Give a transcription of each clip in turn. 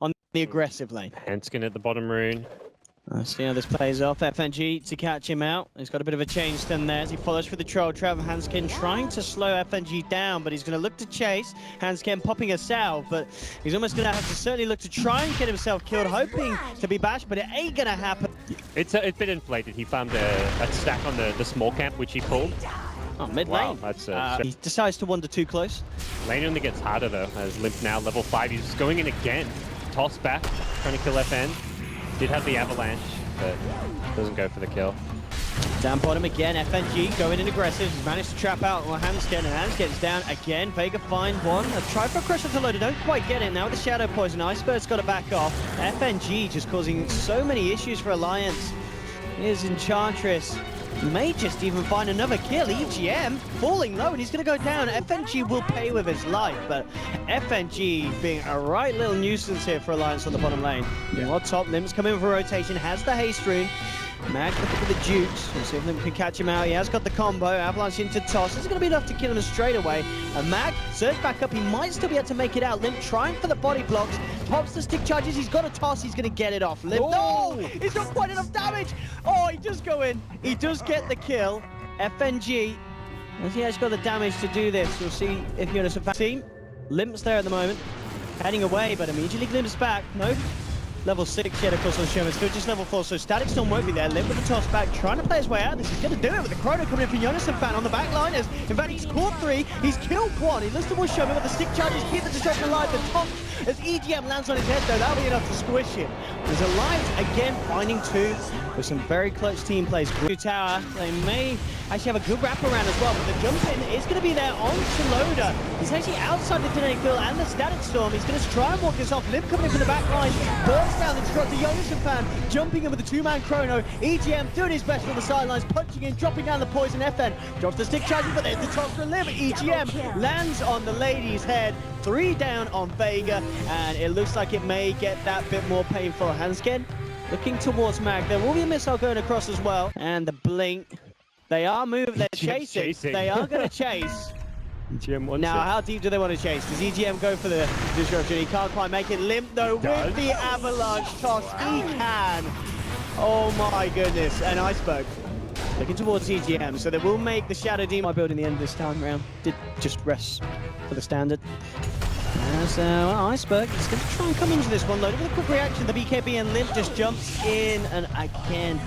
on the aggressive lane. Hanskin at the bottom rune. See how this plays off. FNG to catch him out. He's got a bit of a change then there as he follows for the troll trap. Hanskin trying to slow FNG down, but he's going to look to chase. Hanskin popping a salve, but he's almost going to have to certainly look to try and get himself killed, hoping to be bashed, but it ain't going to happen. It's a bit inflated. He found a stack on the small camp, which he pulled. Oh, mid lane. Wow, that's he decides to wander too close. Lane only gets harder though, as Limp now level 5. He's going in again. Toss back, trying to kill FN. Did have the avalanche, but doesn't go for the kill. Down bottom again, FNG going in aggressive. He's managed to trap out on Hanskin, and Hanskin's down again. Vega find one. A try for a crush to loader, don't quite get it. Now with the shadow poison, Iceberg's got to back off. FNG just causing so many issues for Alliance. Here's Enchantress. May just even find another kill. EGM falling low, and he's going to go down. FNG will pay with his life, but FNG being a right little nuisance here for Alliance on the bottom lane. On top, Limb's coming in for rotation, has the haste rune. Mag looking for the Jukes. We'll see if Limp can catch him out. He has got the combo. Avalanche into toss. This is going to be enough to kill him straight away. And Mag surge back up. He might still be able to make it out. Limp trying for the body blocks. Pops the stick charges. He's got a toss. He's going to get it off. Limp. Oh! No! He's not quite enough damage. Oh, he does go in. He does get the kill. FNG. As he has got the damage to do this. We'll see if you're in a team. Limp's there at the moment. Heading away, but immediately glimpses back. No. Level 6 yet, of course, on Sherman. Still just level 4, so Static Storm won't be there. Limp with the toss back, trying to play his way out. This is going to do it with the Chrono coming in from Jonas and Fan on the back line. In fact, he's caught 3. He's killed 1. He looks towards Sherman, but the stick charges keep the destruction alive. The toss as EGM lands on his head, though, that'll be enough to squish him. There's Alliance again finding 2 with some very close team plays. Tower, they may actually have a good wraparound as well, but the jump in is going to be there onto Loader. He's actually outside the Dynamic Field and the Static Storm. He's going to try and walk this off. Limp coming in from the back line, bursts down the destructor. Jonas and Fan jumping in with the 2-man Chrono. EGM doing his best on the sidelines, punching in, dropping down the poison. FN drops the stick charges, but there's the toss for Limp. EGM lands on the lady's head. 3 down on Vega, and it looks like it may get that bit more painful. Hanskin looking towards Mag. There will be a missile going across as well. And the blink. They are moving. They're chasing. They are going to chase. Now, how deep do they want to chase? Does EGM go for the disruption? He can't quite make it. Limp, though, with the avalanche toss. He can. Oh, my goodness. And Iceberg looking towards EGM. So they will make the Shadow Demon building the end of this time round. Did just rest for the standard. So Iceberg is going to try and come into this one. Loaded with a quick reaction. The BKB and Limp just jumps in, and again,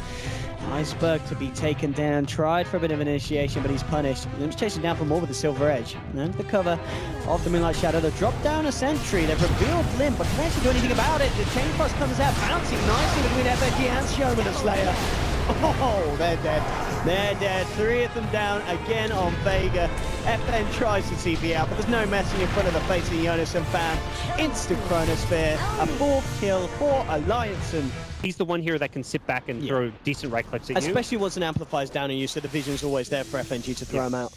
Iceberg to be taken down. Tried for a bit of initiation, but he's punished. Limp's chasing down for more with the Silver Edge. And the cover of the Moonlight Shadow. They've dropped down a sentry. They've revealed Limp, but can't actually do anything about it. The Chain Frost comes out, bouncing nicely between FNG and Showman of Slayer. Oh, they're dead. They're dead. 3 of them down again on Vega. FN tries to TP out, but there's no messing in front of the face of Jonas and Fan. Instant Chronosphere. A 4th kill for Alliance. And he's the one here that can sit back and throw decent right clicks at you. Especially once an amplifier's down on you, so the vision's always there for FNG to throw him out.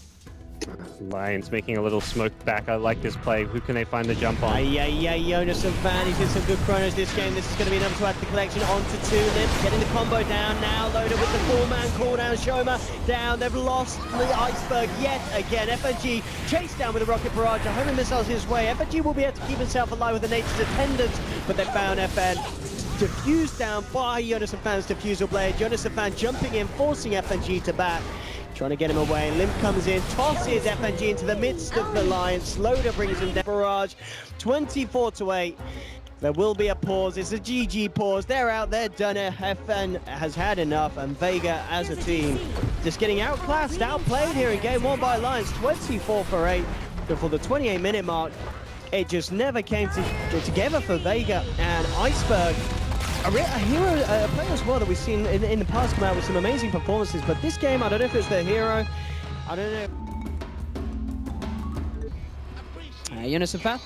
Lions making a little smoke back. I like this play. Who can they find the jump on? Jonas and Fan. He's in some good chronos this game. This is going to be enough to add the collection onto 2. Limp getting the combo down now. Loader with the 4-man cooldown. Shoma down. They've lost the Iceberg yet again. FNG chased down with a rocket barrage. A homing missiles his way. FNG will be able to keep himself alive with the nature's attendants, but they found FN. Diffused down by Jonas and Fan's diffusal blade. Jonas and Fan jumping in, forcing FNG to back. Trying to get him away. Limp comes in, tosses FNG into the midst of the Alliance. Loader brings him down. Barrage, 24-8. There will be a pause. It's a GG pause. They're out. They're done. FN has had enough, and Vega as a team just getting outclassed, outplayed here in game 1 by Alliance. 24-8 before the 28-minute mark. It just never came together for Vega and Iceberg. A player as well that we've seen in the past come out with some amazing performances, but this game, I don't know if it's their hero. I don't know. Jonas and Fan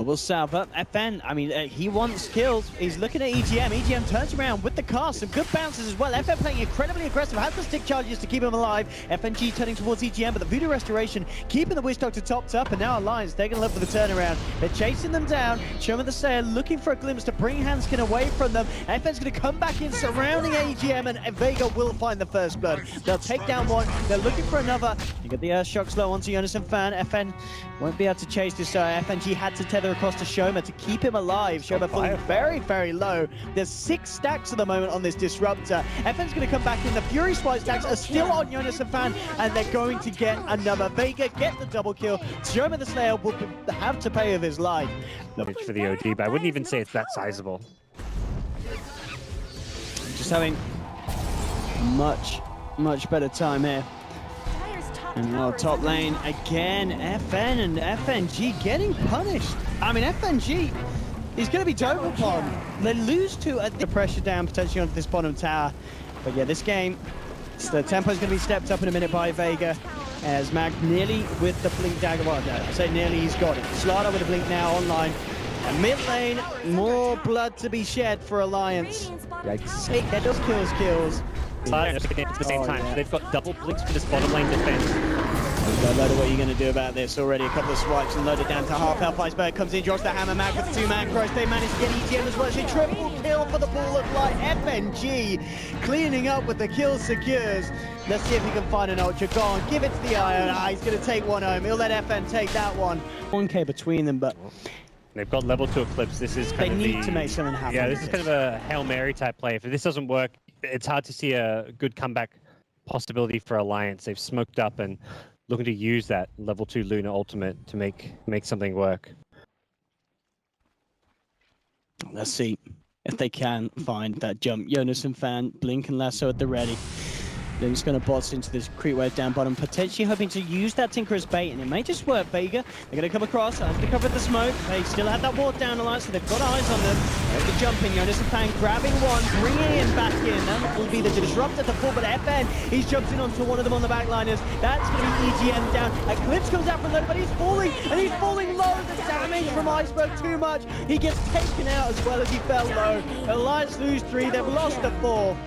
will salve up. FN, I mean, he wants kills. He's looking at EGM. EGM turns around with the cast. Some good bounces as well. FN playing incredibly aggressive. Has the stick charges to keep him alive. FNG turning towards EGM, but the Voodoo Restoration keeping the Witch Doctor topped up. And now Alliance, they're going to look for the turnaround. They're chasing them down. Showman the Slayer looking for a glimpse to bring Hanskin away from them. FN's going to come back in, surrounding EGM, and Vega will find the first blood. They'll take down 1. They're looking for another. You get the Earth Shock slow onto Jonas and Fan. FN won't be able to chase this. FNG had to tether across to Shoma to keep him alive. Shoma falling very, very low. There's 6 stacks at the moment on this Disruptor. FN's going to come back in. The Fury Swipe stacks are still on Jonas and Fan, and they're going to get another. Vega get the double kill. Shoma the Slayer will have to pay with his life. For the OD, but I wouldn't even say it's that sizable. Just having much better time here. And well, top lane again, FN and FNG getting punished. I mean, FNG is going to be dove upon. They lose to the pressure down potentially onto this bottom tower. But yeah, this game, the tempo is going to be stepped up in a minute by Vega. As Mag nearly with the blink dagger. Well, no, I say nearly, he's got it. Slaughter with a blink now online. And mid lane, more blood to be shed for Alliance. Yikes. Get those kills. At the same time, so they've got double blinks for this bottom lane defense. Loader, what are you going to do about this? Already a couple of swipes and loaded down to half health. Iceberg comes in, drops the hammer. Mag with the 2-man cross. They manage to get EGM as well. It's a triple kill for the ball of light. FNG cleaning up with the kill secures. Let's see if he can find an ultra. Go on, give it to the Iron. He's going to take one home. He'll let FN take that one. 1K between them, but they've got level 2 Eclipse. This is kind of they need to make something happen. Yeah, this is kind of a Hail Mary type play. If this doesn't work, it's hard to see a good comeback possibility for Alliance. They've smoked up and looking to use that level 2 Luna ultimate to make something work. Let's see if they can find that jump. Jonas and Fan, Blink and Lasso at the ready. They're just going to boss into this creep wave down bottom, potentially hoping to use that Tinker as bait, and it may just work. Vega, they're going to come across under cover of the smoke. They still have that ward down Alliance, so they've got eyes on them. They're jumping. Jonas and Fan grabbing one, bringing him back in. That will be the Disruptor to fall, but FN, he's jumped in onto one of them on the backliners. That's going to be EGM down. Eclipse comes out from low, but he's falling, and he's falling low. The damage from Iceberg too much. He gets taken out as well as he fell low. Alliance lose 3, they've lost a 4.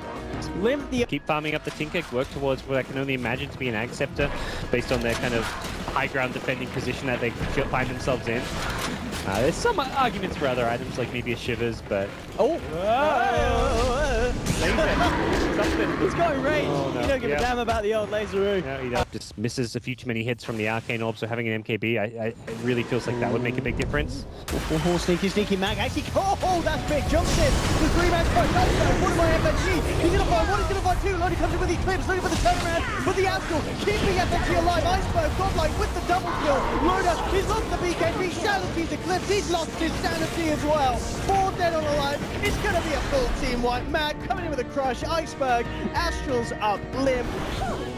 Limp the Keep farming up the Tinker, work towards what I can only imagine to be an Ag Scepter based on their kind of high ground defending position that they find themselves in. There's some arguments for other items, like maybe a Shivers, but... He's going range. Oh, no. You don't give a damn about the old laser. No, he does. Just misses a few too many hits from the Arcane Orb, so having an MKB, it really feels like that would make a big difference. Oh, sneaky Mag. Actually, that's big. Jumps in. The 3-man push. What by FNG? He's going to find one, he's going to find 2. Lodi comes in with the Eclipse, looking for the turnaround, with the Astral, keeping FNG alive. Iceberg, Godlike with the double kill. Loda, he's lost the BKB. Sanity's Eclipse, he's lost his sanity as well. 4 dead on Alliance. It's going to be a full team wipe. Mag coming in with a crush. Iceberg, Astral's up limp.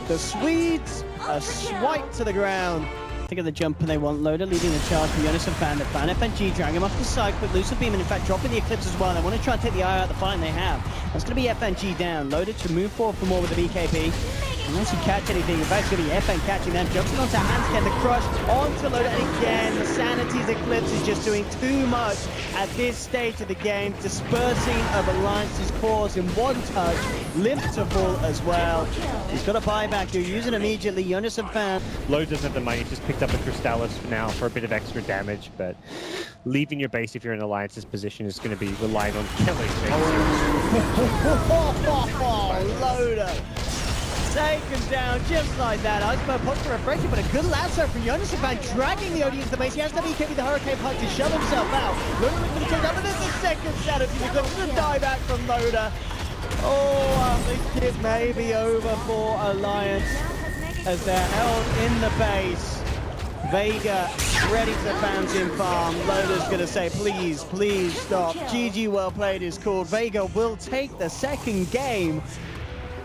The Swedes are swiped to the ground. Think of the jump and they want Loda leading the charge from Jonas and Fan. The Fan FNG dragging him off the side, quick Lucid Beam, and in fact dropping the Eclipse as well. They want to try and take the eye out of the fight, and they have. That's going to be FNG down. Loda to move forward for more with the BKB. Unless you catch anything, in fact it's going to be FN catching them. Jumps in onto Hansken, the crush onto Loda, and again, the Sanity's Eclipse is just doing too much at this stage of the game. Dispersing of Alliance's cores in one touch. Limp to full as well. He's got a buyback. You're using immediately. Jonas and Fan. Low doesn't have the money, just picked up a Crystallis for now for a bit of extra damage, but leaving your base if you're in Alliance's position is going to be relying on killing. Loda taken down just like that. Iceberg pops for refreshing, but a good lasso from Jonas and Fan dragging the OD into the base. He has the BK with the Hurricane Punch to shove himself out. Loda looking to take up, and there's the second Sanity. The die back from Loda. Oh, this kid may be over for Alliance as they're held in the base. Vega ready to bounce in farm. Loda's going to say, please, please stop. GG, well played is called. Vega will take the second game.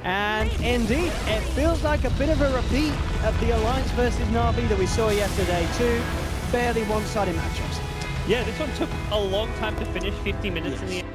And indeed, it feels like a bit of a repeat of the Alliance versus Na'Vi that we saw yesterday. 2 fairly one-sided matchups. Yeah, this one took a long time to finish, 50 minutes in the end.